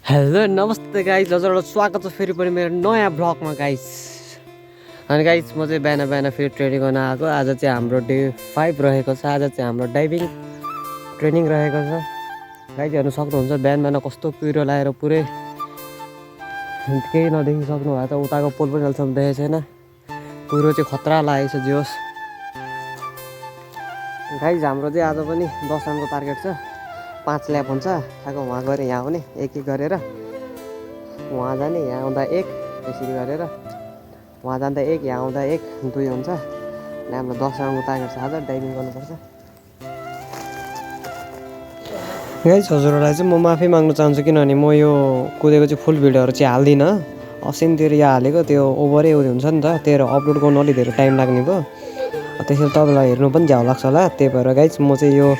Hello नमस्ते guys, हजुरहरूलाई स्वागत छ फेरि पनि मेरो नयाँ ब्लगमा गाइस। अनि गाइस म चाहिँ बिहान बिहान फेरि ट्रेनिङ गर्न आएको। आज चाहिँ हाम्रो डे 5 रहेको छ। आज चाहिँ हाम्रो डाइभिङ ट्रेनिङ रहेको छ। गाइस हेर्नु सक्नुहुन्छ बिहान बिहान कस्तो कुहिरो लगाएर पुरै केही नदेखि सक्नु भएको छ। उताको पोल पनि अहिलेसम्म देखेको छैन। कुहिरो चाहिँ खतरा लागेको छ जोस। गाइस हाम्रो चाहिँ आज पनि 10 रनको टार्गेट छ। 5 ल्याप हुन्छ। ठ्याक्क वहाँ गएर यहाँ आउने एक एक गरेर, वहाँ जाने यहाँ आउँदा एक, त्यसरी गरेर वहाँ जाँदा एक, यहाँ आउँदा एक, 2 हुन्छ। अनि हाम्रो 10 राउन्डको टार्गेट छ। आज डाइभिङ गर्नुपर्छ। गाइस हजुरहरूलाई चाहिँ म माफी माग्न चाहन्छु, किनभने म यो कुदेको चाहिँ फुल भिडियोहरू चाहिँ हाल्दिनँ। अस्तितिर यहाँ हालेको त्यो ओभरै हुन्छ नि त, त्यही अपलोड गर्नु अलिक धेरै टाइम लाग्ने भयो। त्यसैले तपाईँलाई हेर्नु पनि झ्याउ लाग्छ होला। त्यही भएर गाइस म चाहिँ यो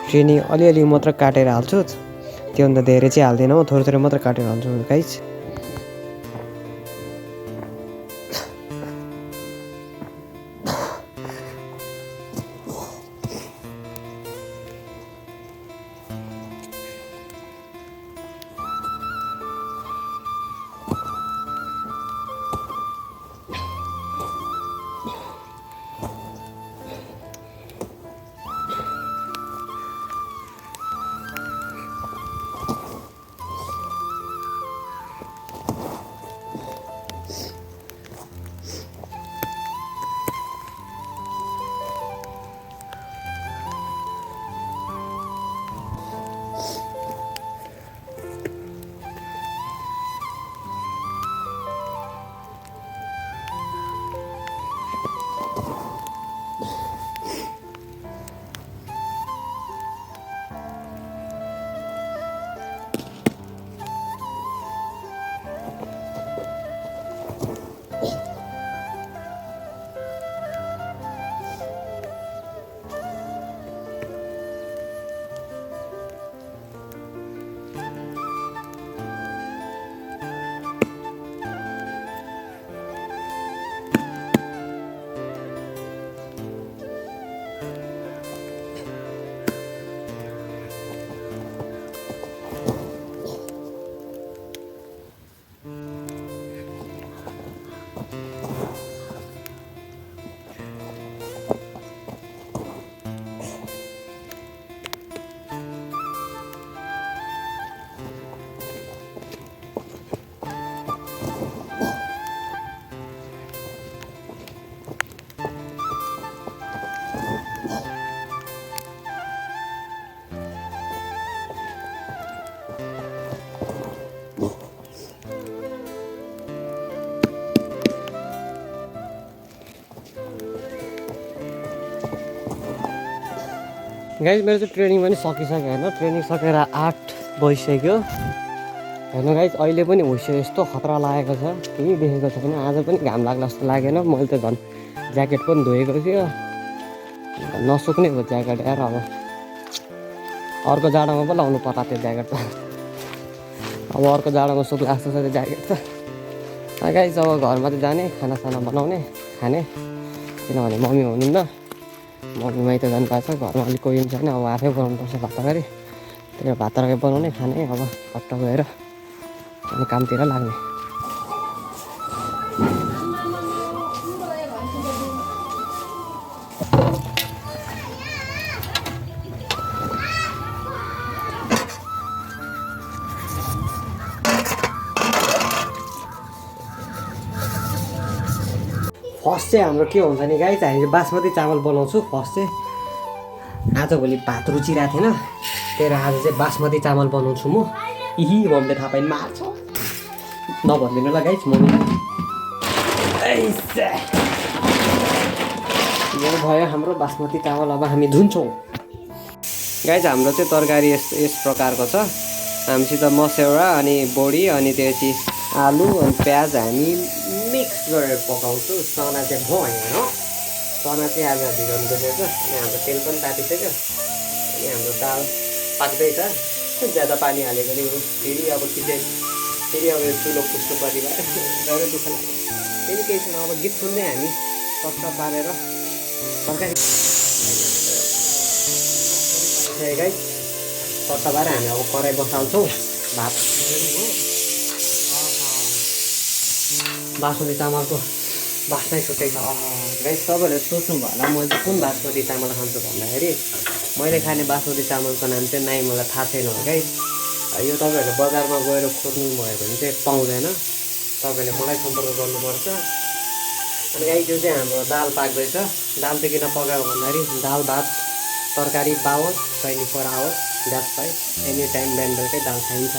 ट्रेनिङ अलिअलि मात्र काटेर हाल्छु। त्योभन्दा धेरै चाहिँ हाल्दिनँ, म थोरै थोरै मात्र काटेर हाल्छु गाइस। गाइस मेरो चाहिँ ट्रेनिङ पनि सकिसक्यो होइन। ट्रेनिङ सकेर 8 बजिसक्यो होइन। गाइस अहिले पनि होइसक्यो, यस्तो खतरा लागेको छ, केही देखेको छैन। आज पनि घाम लाग्ला जस्तो लागेन। मैले त झन् ज्याकेट पनि धोएको थियो, नसुक्ने भयो ज्याकेट यार। अब अर्को जाडोमा पो लाउनु पर्ला त्यो ज्याकेट त। अब अर्को जाडोमा सुक्ला जस्तो छ त्यो ज्याकेट त। गाइस अब घरमा चाहिँ जाने, खानासाना बनाउने, खाने, किनभने मम्मी हुनुहुन्न। मम्मी माइत जानुभएको छ, घरमा अलिक कोही पनि छैन। अब आफै बनाउनुपर्छ भात तरकारी। त्यही भात तरकारी बनाउने, खाने, अब खट्ट गएर अनि कामतिर लाग्ने। फर्स्ट चाहिँ हाम्रो के हुन्छ नि गाइस, हामी बासमती चामल बनाउँछु। फर्स्ट चाहिँ आजभोलि भात रुचिरहेको थिएन, त्यही भएर आज चाहिँ बासमती चामल बनाउँछु म। मम्मीले थाहा पाइन् मार्छ, नभनिदिनु ल गाइस मम्मी। यो भयो हाम्रो बासमती चामल। अब हामी धुन्छौँ गाइस। हाम्रो चाहिँ तरकारी यस प्रकारको छ। हामीसित मसेवा अनि बोडी अनि त्यसपछि आलु अनि प्याज हामी मिक्स गरेर पकाउँछु। चना चाहिँ भएन, चना चाहिँ आज भिजाउनु बसेको छ। अनि हाम्रो तेल पनि तातिसक्यो। अनि हाम्रो दाल पाक्दैछ। ज्यादा पानी हालेको नि फेरि अब किचन फेरि अब यो चुलो पुस्नु परिवार डरै दुःख लाग्यो। फेरि केही छैन, अब गीत सुन्दै हामी सट्ट पारेर तरकारी गाइस सट्ट पारेर हामी अब कराई बसाल्छौँ। भात हो। बासमती चामलको बास्नै छुट्टै छ। गाइस तपाईँहरूले सोच्नु भयो होला मैले कुन बासमती चामल खान्छु भन्दाखेरि मैले खाने बासमती चामलको नाम चाहिँ नाइ मलाई थाहा छैन हो गाइस। यो तपाईँहरूले बजारमा गएर खोज्नु भयो भने चाहिँ पाउँदैन, तपाईँहरूले मलाई सम्पर्क गर्नुपर्छ। अनि गाइस यो चाहिँ हाम्रो दाल पाक्दैछ। दाल चाहिँ किन पकायो भन्दाखेरि दाल भात तरकारी पाओस् 24 hours that's why any time बिहान बेलुकै दाल खाइन्छ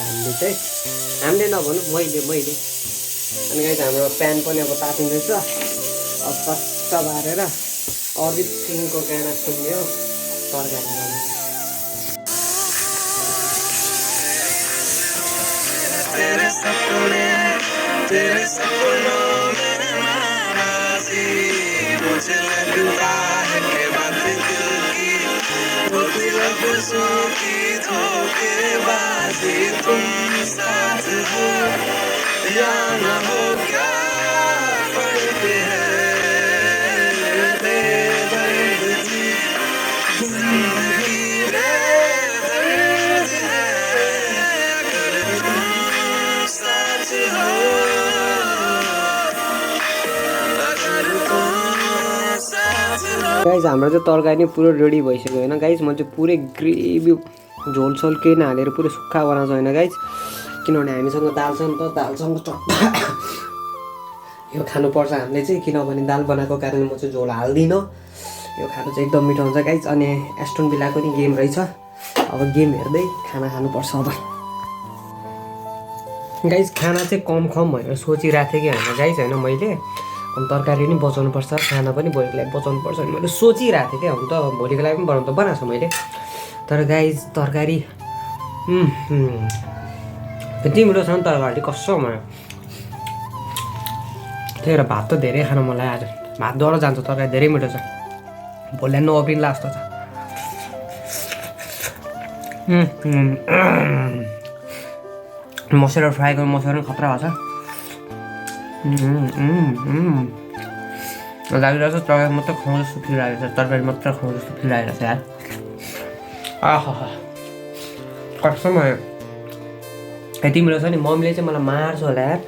हामीले नभनौँ मैले। अनि गाइस हाम्रो प्यान पनि अब तातिँदैछ। अब सट्ट बारेर अरिजित सिंहको गाना सुन्यो तरकारी बनाउनु। तेरे सपनों में नाराज़ी मुझे लगता है कि बात दिल की होती लफ्ज़ों की धोखेबाजी। तुम साथ हो या न हो क्या फर्क है, बेदर्द थी जिंदगी बेदर्द है अगर तुम साथ हो। गाइस हाम्रो चाहिँ तरकारी पुरो रेडी भइसक्यो होइन गाइस। म चाहिँ पुरै ग्रेभी झोलसोल केही नहालेर पुरै सुक्खा बनाउँछु होइन गाइस, किनभने हामीसँग दाल छ नि त। दालसँग चट्टा यो खानुपर्छ हामीले चाहिँ, किनभने दाल बनाएको कारण म चाहिँ झोल हाल्दिनँ। यो खानु चाहिँ एकदम मिठो हुन्छ गाइस। अनि एस्टोन विल्लाको नि गेम रहेछ, अब गेम हेर्दै खाना खानुपर्छ अब गाइस। खाना चाहिँ कम भनेर सोचिरहेको थिएँ कि होइन गाइस होइन मैले। अनि तरकारी पनि बचाउनुपर्छ, खाना पनि भोलिको लागि बचाउनुपर्छ भने मैले सोचिरहेको थिएँ क्या। हुन त भोलिको लागि पनि बनाउनु त बनाएको छु मैले, तर गाइस तरकारी यति मिठो छ नि तरकारी कस्तो भयो। त्यही भएर भात त धेरै खानु मन लाग्यो आज। भातद्वारा जान्छ, तरकारी धेरै मिठो छ। भोलि नपिन्ला जस्तो छ। मसला फ्राई गर्नु मसला पनि खतरा भएको छ। लागिरहेको छ तरकारी मात्रै खुवाउँ जस्तो फिल लागेको छ। तरकारी मात्रै खुवाउँ जस्तो फिल लागेको छ यार। आहा कस्तो भयो। यति मिठो छ नि। मम्मीले चाहिँ मलाई मार्छ होला यार।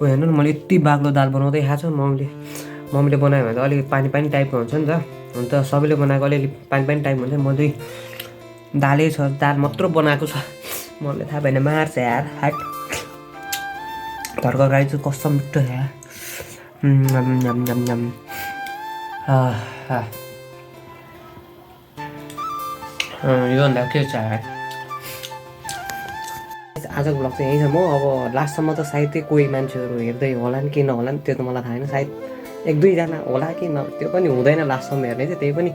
उयो हेर्नु न मैले यति बाक्लो दाल बनाउँदै खाएको छु। मम्मीले बनायो भने त अलिक पानी टाइपको हुन्छ नि त। हुन त सबैले बनाएको अलिअलि पानी टाइप हुन्छ। म चाहिँ दालै छ, दाल मात्र बनाएको छ। मम्मीले थाहा भएन मार्छ यार। हाट तरकारी चाहिँ कस्तो मिठो छ यार। योभन्दा के छ यार। आजको ब्लग चाहिँ यही छ। म अब लास्टसम्म त सायदै कोही मान्छेहरू हेर्दै होला नि कि नहोला नि त्यो त मलाई थाहा छैन। सायद 1-2जना होला कि न, त्यो पनि हुँदैन लास्टसम्म हेर्ने चाहिँ। त्यही पनि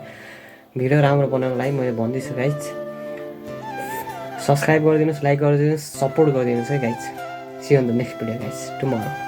भिडियो राम्रो बनाउनको लागि मैले भन्दैछु गाइज। सब्सक्राइब गरिदिनुहोस्, लाइक गरिदिनुहोस्, सपोर्ट गरिदिनुहोस् है guys. See you on the next video guys tomorrow.